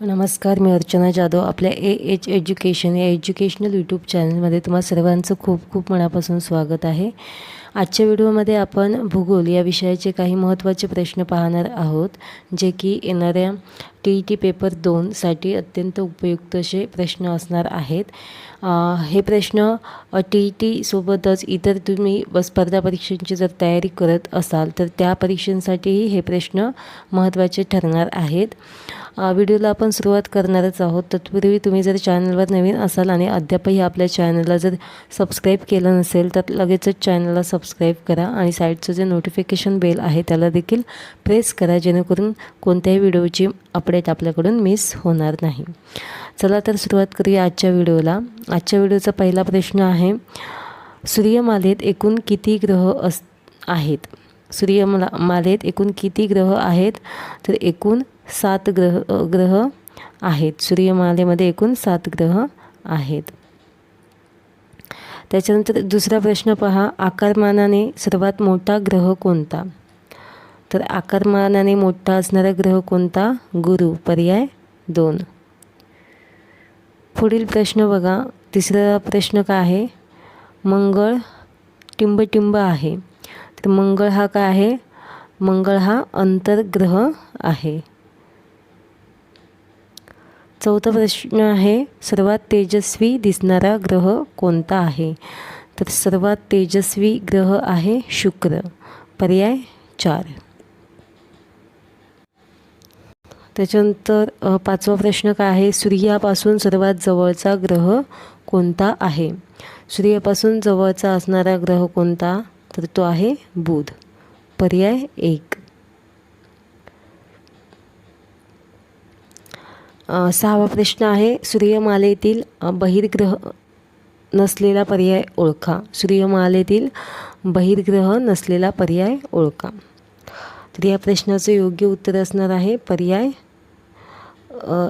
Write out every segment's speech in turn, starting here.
नमस्कार, मी अर्चना जाधव. आपल्या AH education या एज्युकेशनल यूट्यूब चॅनलमध्ये तुम्हा सर्वांचं खूप खूप मनापासून स्वागत आहे. आजच्या व्हिडिओमध्ये आपण भूगोल या विषयाचे काही महत्त्वाचे प्रश्न पाहणार आहोत, जे की येणाऱ्या TET पेपर 2 साठी अत्यंत उपयुक्त असे प्रश्न असणार आहेत. हे प्रश्न TET सोबतच इतर तुम्ही स्पर्धा परीक्षांची जर तयारी करत असाल तर त्या परीक्षांसाठीही हे प्रश्न महत्त्वाचे ठरणार आहेत. व्हिडिओला आपण सुरुवात करणारच आहोत. तत्पूर्वी तुम्ही जर चॅनलवर नवीन असाल आणि अद्यापही आपल्या चॅनलला जर सबस्क्राईब केलं नसेल तर लगेचच चॅनलला सबस्क्राईब करा आणि साईडचं जे नोटिफिकेशन बेल आहे त्याला देखील प्रेस करा, जेणेकरून कोणत्याही व्हिडिओची अपडेट आपल्याकडून मिस होणार नाही. चला तर सुरुवात करूया आजच्या व्हिडिओला. आजच्या व्हिडिओचा पहिला प्रश्न आहे, सूर्यमालेत एकूण किती ग्रह आहेत? सूर्यमालेत एकूण किती ग्रह आहेत? तर एकूण 7 ग्रह आहेत. सूर्यमालेमध्ये एकूण 7 ग्रह आहेत. त्याच्यानंतर दुसरा प्रश्न पहा, आकारमानाने सर्वात मोठा ग्रह कोणता? तर आकारमानाने मोठा असणारा ग्रह कोणता? गुरु. पर्याय 2. पुढील प्रश्न बघा. तिसरा प्रश्न काय आहे? मंगळ टिंबटिंब आहे. तर मंगळ हा काय आहे? मंगळ हा अंतर्ग्रह आहे. चौथा प्रश्न आहे, सर्वात तेजस्वी दिसणारा ग्रह कोणता आहे? तर सर्वात तेजस्वी ग्रह आहे शुक्र. पर्याय 4. त्याच्यानंतर पाचवा प्रश्न काय आहे? सूर्यापासून सर्वात जवळचा ग्रह कोणता आहे? सूर्यापासून जवळचा असणारा ग्रह कोणता? तर तो आहे बुध. पर्याय 1. 6वा प्रश्न आहे, सूर्यमालेतील बहिर्ग्रह नसलेला पर्याय ओळखा. सूर्यमालेतील बहिर्ग्रह नसलेला पर्याय ओळखा. तर या प्रश्नाचं योग्य उत्तर असणार आहे पर्याय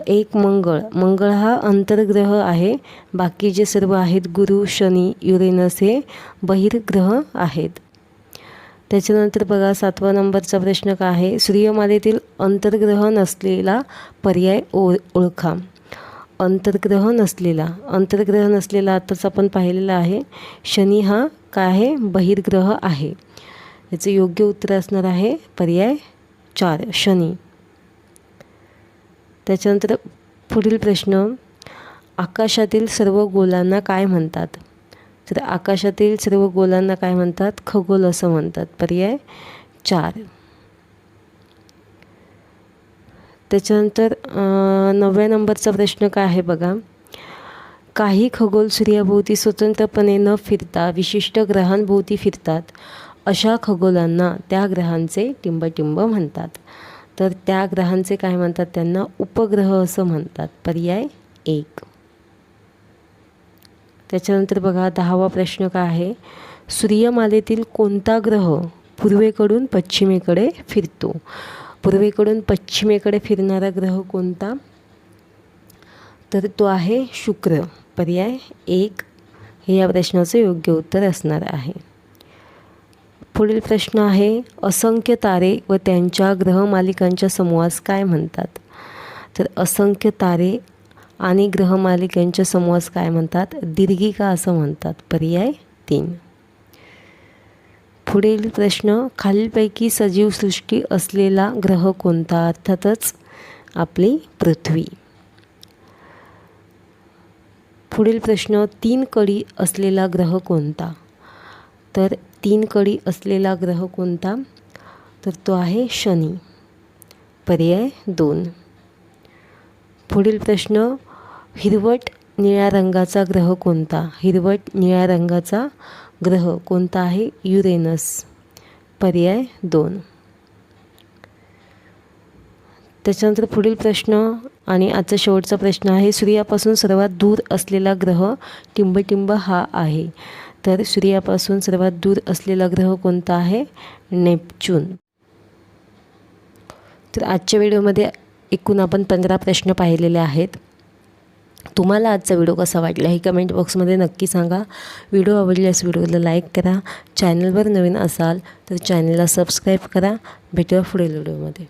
1 मंगळ. मंगळ हा अंतर्ग्रह आहे. बाकी जे सर्व आहेत गुरु, शनी, युरेनस हे बहिर्ग्रह आहेत. त्याच्यानंतर बघा 7वा नंबरचा प्रश्न काय आहे? सूर्यमालेतील अंतर्ग्रह नसलेला पर्याय ओळखा. अंतर्ग्रह नसलेला आताच आपण पाहिलेला आहे. शनी हा काय आहे? बहिर्ग्रह आहे. याचं योग्य उत्तर असणार आहे पर्याय 4 शनी. त्याच्यानंतर पुढील प्रश्न, आकाशातील सर्व गोलांना काय म्हणतात? तर आकाशातील सर्व गोलांना काय म्हणतात? खगोल असं म्हणतात. पर्याय 4. त्याच्यानंतर 9व्या नंबरचा प्रश्न काय आहे बघा. काही खगोल सूर्याभोवती स्वतंत्रपणे न फिरता विशिष्ट ग्रहांभोवती फिरतात. अशा खगोलांना त्या ग्रहांचे टिंबटिंब म्हणतात. तर त्या ग्रहांचे काय म्हणतात? त्यांना उपग्रह असं म्हणतात. पर्याय 1. त्याच्यानंतर बघा 10वा प्रश्न काय आहे? सूर्यमालेतील कोणता ग्रह पूर्वेकडून पश्चिमेकडे फिरतो? पूर्वेकडून पश्चिमेकडे फिरणारा ग्रह कोणता? तर तो आहे शुक्र. पर्याय 1 हे या प्रश्नाचं योग्य उत्तर असणार आहे. पुढील प्रश्न आहे, असंख्य तारे व त्यांच्या ग्रहमालिकांच्या समूहास काय म्हणतात? तर असंख्य तारे आणि ग्रहमालिकांच्या समूहास काय म्हणतात? दीर्घिका असं म्हणतात. पर्याय 3. पुढील प्रश्न, खालीलपैकी सजीव सृष्टी असलेला ग्रह कोणता? अर्थातच आपली पृथ्वी. पुढील प्रश्न, 3 कडी असलेला ग्रह कोणता? तर 3 कडी असलेला ग्रह कोणता? तर तो आहे शनी. पर्याय 2. पुढील प्रश्न, हिरवट निळ्या रंगाचा ग्रह कोणता? हिरवट निळ्या रंगाचा ग्रह कोणता आहे? युरेनस. पर्याय 2. त्याच्यानंतर पुढील प्रश्न आणि आजचा शेवटचा प्रश्न आहे, सूर्यापासून सर्वात दूर असलेला ग्रह टिंबटिंब हा आहे. तर सूर्यापासून सर्वात दूर असलेला ग्रह कोणता आहे? नेपच्यून. तर आजच्या व्हिडिओमध्ये एकूण आपण 15 प्रश्न पाहिलेले आहेत. तुम्हाला आजचा व्हिडिओ कसा वाटला हे कमेंट बॉक्समध्ये नक्की सांगा. व्हिडिओ आवडल्यास व्हिडिओला लाईक करा. चॅनलवर नवीन असाल तर चॅनलला सबस्क्राईब करा. भेटूया पुढील व्हिडिओमध्ये.